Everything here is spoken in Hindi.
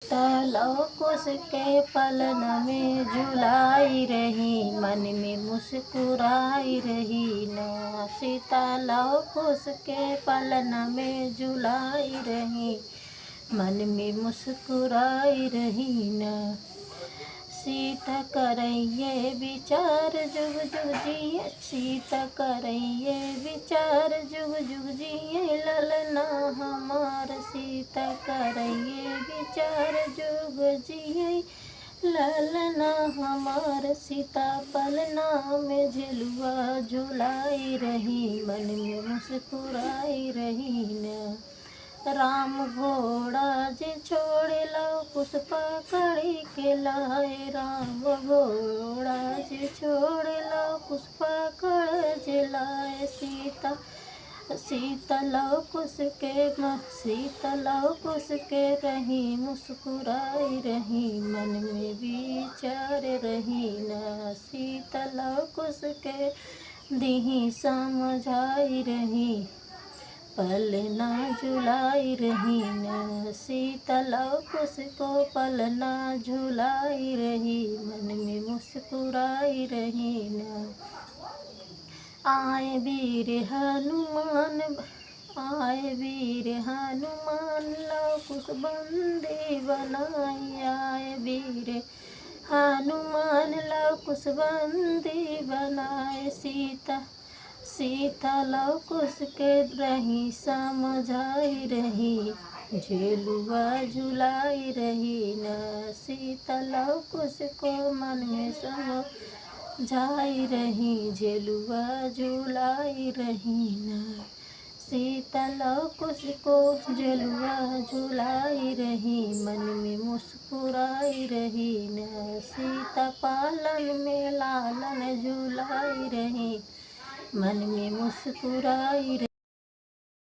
सीता लव कुश के पलन में झुलाई रही, मन में मुस्कुराई रही ना। सीता लव कुश के पलन में झुलाई रही, मन में मुस्कुराई रही ना। सीता करैये विचार जुग जुग जिए, सीता करैये विचार जुग जुग जिए ललना हमार। सीता करैये विचार जुग जिए ललना हमार। सीता पलना में झुलुआ झुलाई रही, मन में मुस्कुराई रही ना। राम घोड़ा जे छोड़े लव कुश पकड़ी के लाए, राम घोड़ा जे छोड़े लव कुश पकड़ जे लाए। सीता लव कुश के रही मुस्कुराई रही, मन में विचार रही ना। सीता लव कुश के दीही समझाई रही, पलना झुलाई रही ना। सीता लव कुश को पलना झुलाई रही, मन में मुस्कुराई रही ना। आए वीर हनुमान लव कुश बंदी बनाई। आए वीर हनुमान लव कुश बंदी बनाए। सीता लव कुश के रही समझाई रही, झुलुआ झुलाई रही ना। सीता लव कुश को मन में समझाई रही, झुलुआ झुलाई रही ना। सीता लव कुश को झुलुआ झुलाई रही, मन में मुस्कुराई रही ना। सीता पालन में लालन झुलाई रही, मन में मुस्कुराई रही।